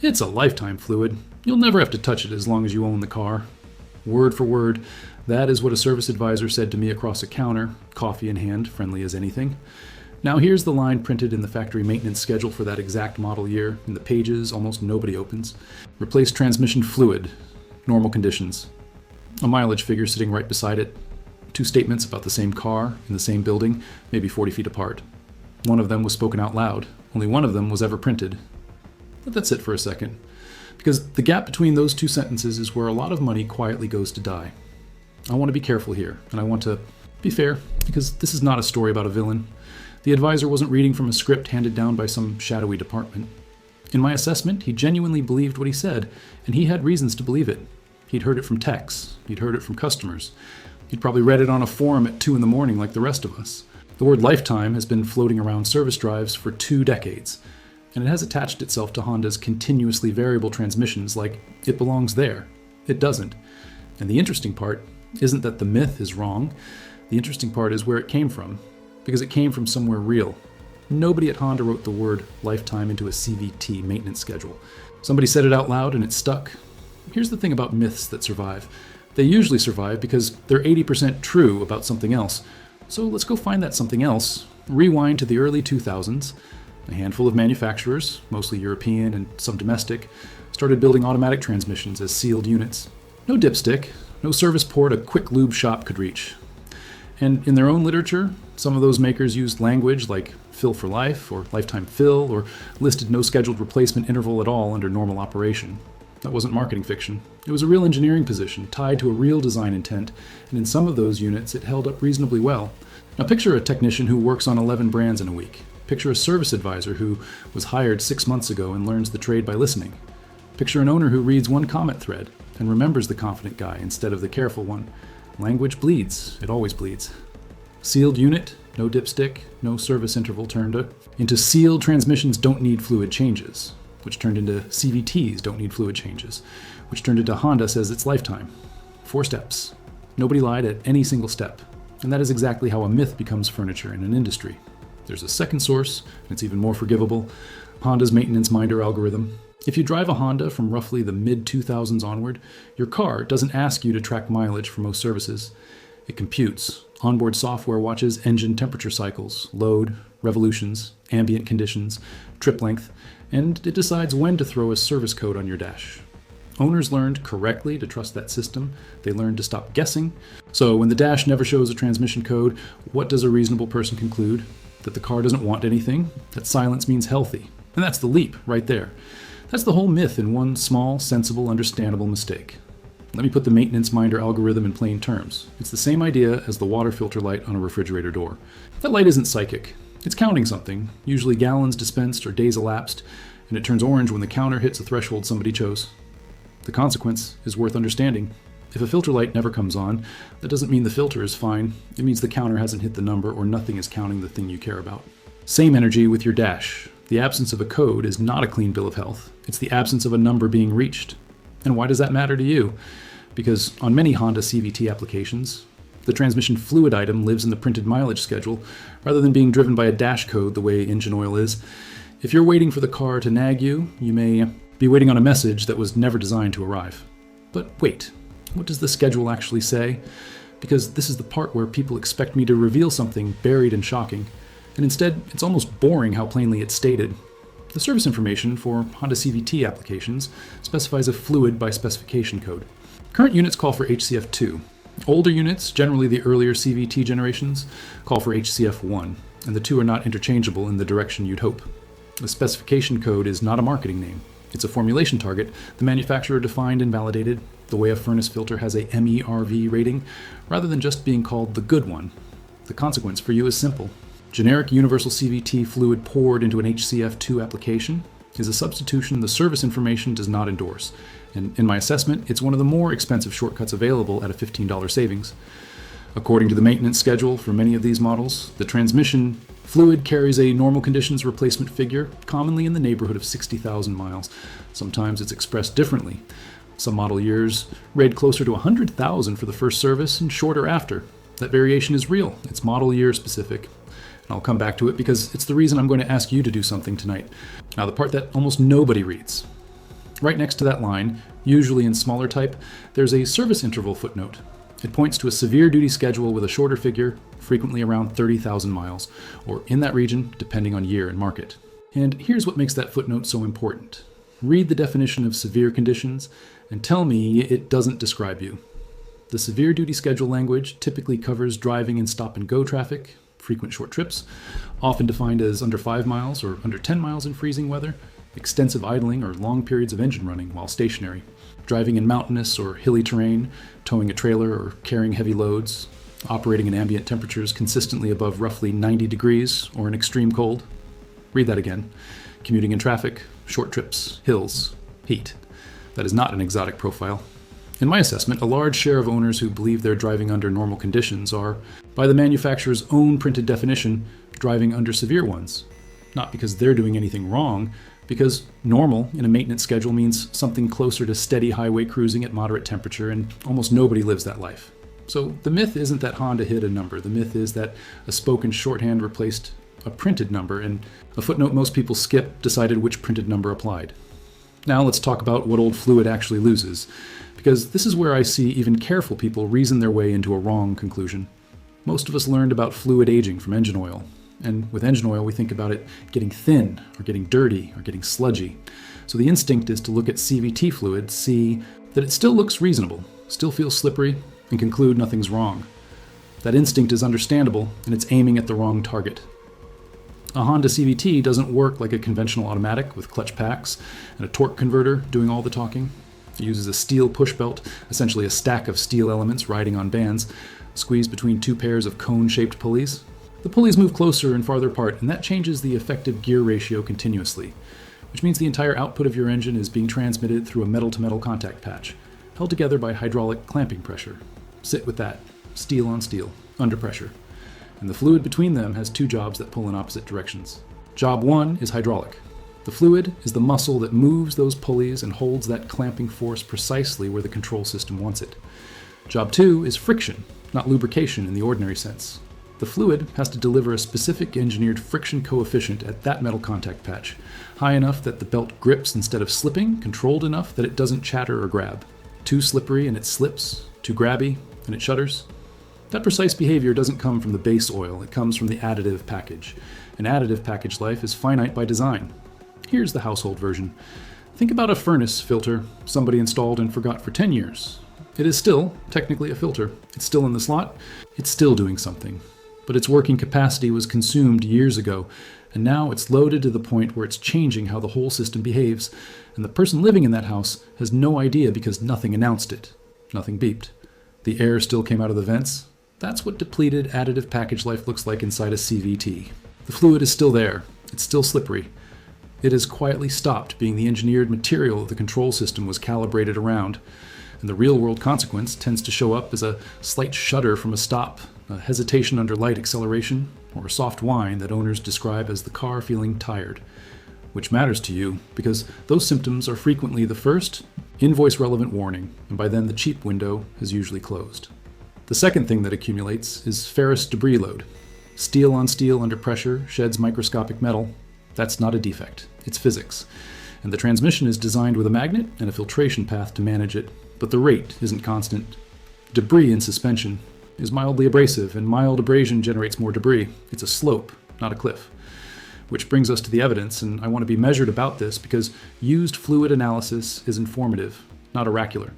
It's a lifetime fluid. You'll never have to touch it as long as you own the car. Word for word, that is what a service advisor said to me across a counter, coffee in hand, friendly as anything. Now here's the line printed in the factory maintenance schedule for that exact model year, in the pages almost nobody opens. Replace transmission fluid, normal conditions. A mileage figure sitting right beside it. 2 statements about the same car, in the same building, maybe 40 feet apart. One of them was spoken out loud. Only one of them was ever printed. Let that sit for a second, because the gap between those 2 sentences is where a lot of money quietly goes to die. I want to be careful here, and I want to be fair, because this is not a story about a villain. The advisor wasn't reading from a script handed down by some shadowy department. In my assessment, he genuinely believed what he said, and he had reasons to believe it. He'd heard it from techs. He'd heard it from customers. He'd probably read it on a forum at 2 a.m. like the rest of us. The word lifetime has been floating around service drives for 2 decades, and it has attached itself to Honda's continuously variable transmissions like it belongs there. It doesn't. And the interesting part isn't that the myth is wrong. The interesting part is where it came from, because it came from somewhere real. Nobody at Honda wrote the word lifetime into a CVT maintenance schedule. Somebody said it out loud and it stuck. Here's the thing about myths that survive. They usually survive because they're 80% true about something else. So let's go find that something else. Rewind to the early 2000s. A handful of manufacturers, mostly European and some domestic, started building automatic transmissions as sealed units. No dipstick, no service port a quick lube shop could reach. And in their own literature, some of those makers used language like fill for life or lifetime fill, or listed no scheduled replacement interval at all under normal operation. That wasn't marketing fiction. It was a real engineering position tied to a real design intent, and in some of those units it held up reasonably well. Now picture a technician who works on 11 brands in a week. Picture a service advisor who was hired 6 months ago and learns the trade by listening. Picture an owner who reads one comment thread and remembers the confident guy instead of the careful one. Language bleeds. It always bleeds. Sealed unit, no dipstick, no service interval turned into sealed transmissions don't need fluid changes, which turned into CVTs don't need fluid changes, which turned into Honda says it's lifetime. 4 steps. Nobody lied at any single step. And that is exactly how a myth becomes furniture in an industry. There's a second source, and it's even more forgivable, Honda's maintenance minder algorithm. If you drive a Honda from roughly the mid-2000s onward, your car doesn't ask you to track mileage for most services. It computes. Onboard software watches engine temperature cycles, load, revolutions, ambient conditions, trip length, and it decides when to throw a service code on your dash. Owners learned correctly to trust that system. They learned to stop guessing. So when the dash never shows a transmission code, what does a reasonable person conclude? That the car doesn't want anything, that silence means healthy. And that's the leap right there. That's the whole myth in one small, sensible, understandable mistake. Let me put the maintenance minder algorithm in plain terms. It's the same idea as the water filter light on a refrigerator door. That light isn't psychic. It's counting something, usually gallons dispensed or days elapsed, and it turns orange when the counter hits a threshold somebody chose. The consequence is worth understanding. If a filter light never comes on, that doesn't mean the filter is fine. It means the counter hasn't hit the number or nothing is counting the thing you care about. Same energy with your dash. The absence of a code is not a clean bill of health. It's the absence of a number being reached. And why does that matter to you? Because on many Honda CVT applications, the transmission fluid item lives in the printed mileage schedule rather than being driven by a dash code the way engine oil is. If you're waiting for the car to nag you, you may be waiting on a message that was never designed to arrive. But wait, what does the schedule actually say? Because this is the part where people expect me to reveal something buried and shocking, and instead it's almost boring how plainly it's stated. The service information for Honda CVT applications specifies a fluid by specification code. Current units call for HCF2. Older units, generally the earlier CVT generations, call for HCF1, and the two are not interchangeable in the direction you'd hope. The specification code is not a marketing name. It's a formulation target the manufacturer defined and validated, the way a furnace filter has a MERV rating, rather than just being called the good one. The consequence for you is simple. Generic universal CVT fluid poured into an HCF2 application is a substitution the service information does not endorse, and in my assessment, it's one of the more expensive shortcuts available at a $15 savings. According to the maintenance schedule for many of these models, the transmission fluid carries a normal conditions replacement figure, commonly in the neighborhood of 60,000 miles. Sometimes it's expressed differently. Some model years read closer to 100,000 for the first service and shorter after. That variation is real. It's model year specific. And I'll come back to it because it's the reason I'm going to ask you to do something tonight. Now, the part that almost nobody reads. Right next to that line, usually in smaller type, there's a service interval footnote. It points to a severe duty schedule with a shorter figure, frequently around 30,000 miles, or in that region, depending on year and market. And here's what makes that footnote so important. Read the definition of severe conditions and tell me it doesn't describe you. The severe duty schedule language typically covers driving in stop and go traffic, frequent short trips, often defined as under 5 miles or under 10 miles in freezing weather, extensive idling or long periods of engine running while stationary, driving in mountainous or hilly terrain, towing a trailer or carrying heavy loads, operating in ambient temperatures consistently above roughly 90 degrees or in extreme cold. Read that again. Commuting in traffic, short trips, hills, heat. That is not an exotic profile. In my assessment, a large share of owners who believe they're driving under normal conditions are, by the manufacturer's own printed definition, driving under severe ones. Not because they're doing anything wrong, because normal in a maintenance schedule means something closer to steady highway cruising at moderate temperature, and almost nobody lives that life. So the myth isn't that Honda hit a number. The myth is that a spoken shorthand replaced a printed number, and a footnote most people skip decided which printed number applied. Now let's talk about what old fluid actually loses, because this is where I see even careful people reason their way into a wrong conclusion. Most of us learned about fluid aging from engine oil, and with engine oil we think about it getting thin, or getting dirty, or getting sludgy. So the instinct is to look at CVT fluid, see that it still looks reasonable, still feels slippery, and conclude nothing's wrong. That instinct is understandable, and it's aiming at the wrong target. A Honda CVT doesn't work like a conventional automatic with clutch packs and a torque converter doing all the talking. It uses a steel push belt, essentially a stack of steel elements riding on bands, squeezed between two pairs of cone-shaped pulleys. The pulleys move closer and farther apart, and that changes the effective gear ratio continuously, which means the entire output of your engine is being transmitted through a metal-to-metal contact patch, held together by hydraulic clamping pressure. Sit with that, steel on steel, under pressure. And the fluid between them has two jobs that pull in opposite directions. Job one is hydraulic. The fluid is the muscle that moves those pulleys and holds that clamping force precisely where the control system wants it. Job two is friction, not lubrication in the ordinary sense. The fluid has to deliver a specific engineered friction coefficient at that metal contact patch, high enough that the belt grips instead of slipping, controlled enough that it doesn't chatter or grab. Too slippery and it slips, too grabby and it shudders. That precise behavior doesn't come from the base oil, it comes from the additive package. An additive package life is finite by design. Here's the household version. Think about a furnace filter somebody installed and forgot for 10 years. It is still technically a filter. It's still in the slot. It's still doing something. But its working capacity was consumed years ago, and now it's loaded to the point where it's changing how the whole system behaves, and the person living in that house has no idea because nothing announced it. Nothing beeped. The air still came out of the vents. That's what depleted additive package life looks like inside a CVT. The fluid is still there. It's still slippery. It has quietly stopped being the engineered material the control system was calibrated around, and the real-world consequence tends to show up as a slight shudder from a stop, a hesitation under light acceleration, or a soft whine that owners describe as the car feeling tired, which matters to you because those symptoms are frequently the first invoice-relevant warning, and by then the cheap window is usually closed. The second thing that accumulates is ferrous debris load. Steel on steel under pressure sheds microscopic metal. That's not a defect, it's physics. And the transmission is designed with a magnet and a filtration path to manage it, but the rate isn't constant. Debris in suspension is mildly abrasive, and mild abrasion generates more debris. It's a slope, not a cliff. Which brings us to the evidence, and I want to be measured about this because used fluid analysis is informative, not oracular.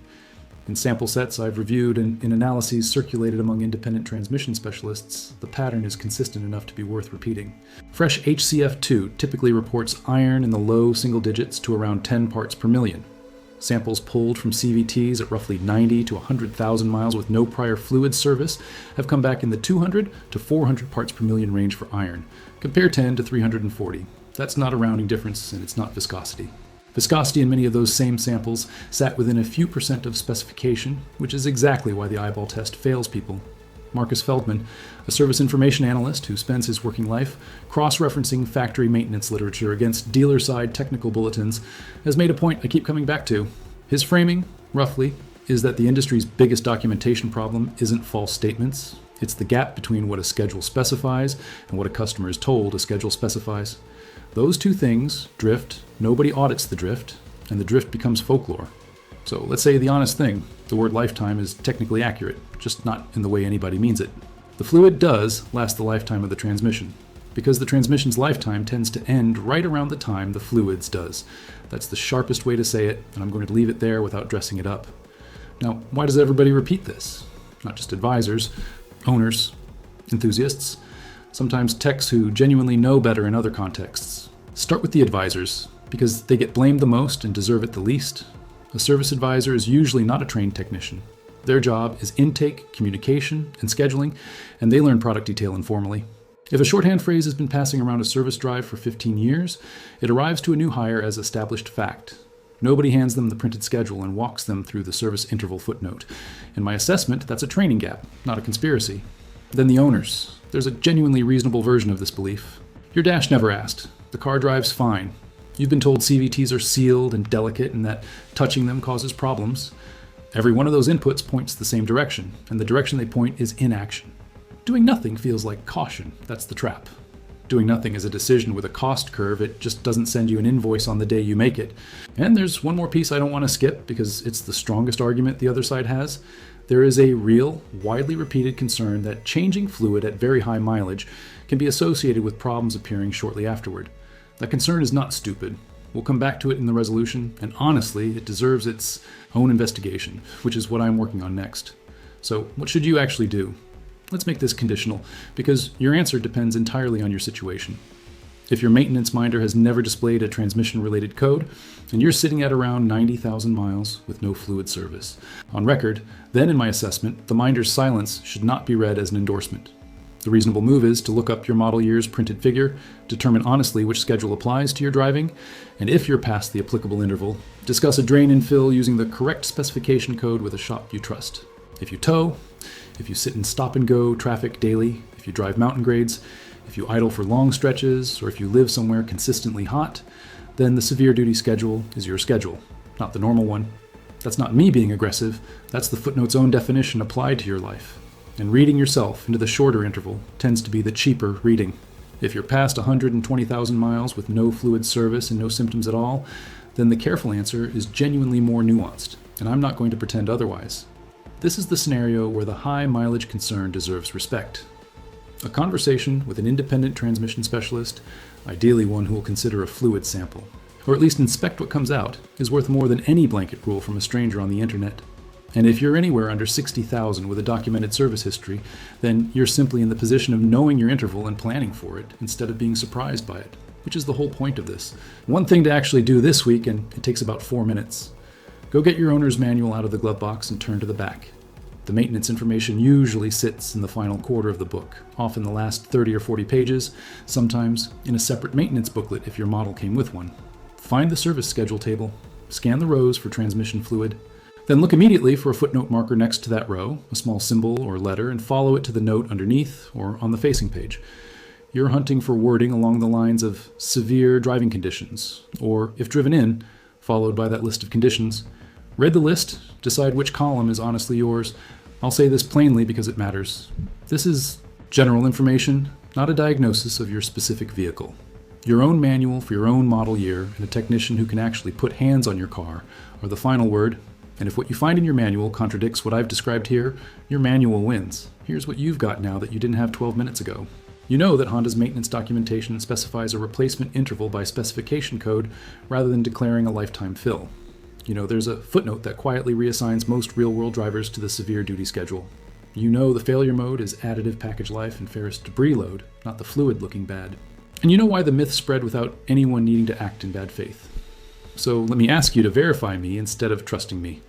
In sample sets I've reviewed and in analyses circulated among independent transmission specialists, the pattern is consistent enough to be worth repeating. Fresh HCF2 typically reports iron in the low single digits to around 10 parts per million. Samples pulled from CVTs at roughly 90 to 100,000 miles with no prior fluid service have come back in the 200 to 400 parts per million range for iron. Compare 10 to 340. That's not a rounding difference, and it's not viscosity. Viscosity in many of those same samples sat within a few percent of specification, which is exactly why the eyeball test fails people. Marcus Feldman, a service information analyst who spends his working life cross-referencing factory maintenance literature against dealer-side technical bulletins, has made a point I keep coming back to. His framing, roughly, is that the industry's biggest documentation problem isn't false statements. It's the gap between what a schedule specifies and what a customer is told a schedule specifies. Those two things, drift, nobody audits the drift, and the drift becomes folklore. So let's say the honest thing, the word lifetime is technically accurate, just not in the way anybody means it. The fluid does last the lifetime of the transmission, because the transmission's lifetime tends to end right around the time the fluid's does. That's the sharpest way to say it, and I'm going to leave it there without dressing it up. Now, why does everybody repeat this? Not just advisors, owners, enthusiasts, sometimes techs who genuinely know better in other contexts. Start with the advisors, because they get blamed the most and deserve it the least. A service advisor is usually not a trained technician. Their job is intake, communication, and scheduling, and they learn product detail informally. If a shorthand phrase has been passing around a service drive for 15 years, it arrives to a new hire as established fact. Nobody hands them the printed schedule and walks them through the service interval footnote. In my assessment, that's a training gap, not a conspiracy. Then the owners. There's a genuinely reasonable version of this belief. Your dash never asked. The car drives fine. You've been told CVTs are sealed and delicate and that touching them causes problems. Every one of those inputs points the same direction, and the direction they point is inaction. Doing nothing feels like caution. That's the trap. Doing nothing is a decision with a cost curve. It just doesn't send you an invoice on the day you make it. And there's one more piece I don't want to skip because it's the strongest argument the other side has. There is a real, widely repeated concern that changing fluid at very high mileage can be associated with problems appearing shortly afterward. That concern is not stupid. We'll come back to it in the resolution, and honestly, it deserves its own investigation, which is what I'm working on next. So, what should you actually do? Let's make this conditional, because your answer depends entirely on your situation. If your maintenance minder has never displayed a transmission-related code, and you're sitting at around 90,000 miles with no fluid service on record, then in my assessment, the minder's silence should not be read as an endorsement. The reasonable move is to look up your model year's printed figure, determine honestly which schedule applies to your driving, and if you're past the applicable interval, discuss a drain and fill using the correct specification code with a shop you trust. If you tow, if you sit in stop and go traffic daily, if you drive mountain grades, if you idle for long stretches, or if you live somewhere consistently hot, then the severe duty schedule is your schedule, not the normal one. That's not me being aggressive, that's the footnote's own definition applied to your life. And reading yourself into the shorter interval tends to be the cheaper reading. If you're past 120,000 miles with no fluid service and no symptoms at all, then the careful answer is genuinely more nuanced, and I'm not going to pretend otherwise. This is the scenario where the high mileage concern deserves respect. A conversation with an independent transmission specialist, ideally one who will consider a fluid sample, or at least inspect what comes out, is worth more than any blanket rule from a stranger on the internet. And if you're anywhere under 60,000 with a documented service history, then you're simply in the position of knowing your interval and planning for it, instead of being surprised by it, which is the whole point of this. One thing to actually do this week, and it takes about 4 minutes. Go get your owner's manual out of the glove box and turn to the back. The maintenance information usually sits in the final quarter of the book, often the last 30 or 40 pages, sometimes in a separate maintenance booklet if your model came with one. Find the service schedule table, scan the rows for transmission fluid, then look immediately for a footnote marker next to that row, a small symbol or letter, and follow it to the note underneath or on the facing page. You're hunting for wording along the lines of severe driving conditions, or if driven in, followed by that list of conditions. Read the list, decide which column is honestly yours. I'll say this plainly because it matters. This is general information, not a diagnosis of your specific vehicle. Your own manual for your own model year and a technician who can actually put hands on your car are the final word. And if what you find in your manual contradicts what I've described here, your manual wins. Here's what you've got now that you didn't have 12 minutes ago. You know that Honda's maintenance documentation specifies a replacement interval by specification code rather than declaring a lifetime fill. You know there's a footnote that quietly reassigns most real-world drivers to the severe duty schedule. You know the failure mode is additive package life and ferrous debris load, not the fluid looking bad. And you know why the myth spread without anyone needing to act in bad faith. So let me ask you to verify me instead of trusting me.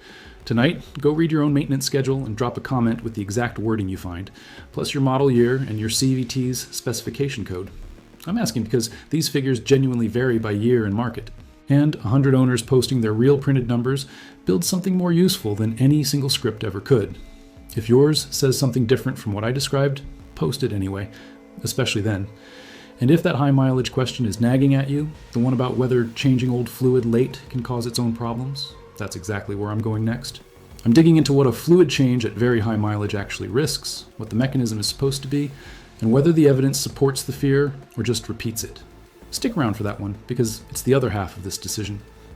Tonight, go read your own maintenance schedule and drop a comment with the exact wording you find, plus your model year and your CVT's specification code. I'm asking because these figures genuinely vary by year and market. And 100 owners posting their real printed numbers builds something more useful than any single script ever could. If yours says something different from what I described, post it anyway, especially then. And if that high mileage question is nagging at you, the one about whether changing old fluid late can cause its own problems, that's exactly where I'm going next. I'm digging into what a fluid change at very high mileage actually risks, what the mechanism is supposed to be, and whether the evidence supports the fear or just repeats it. Stick around for that one, because it's the other half of this decision.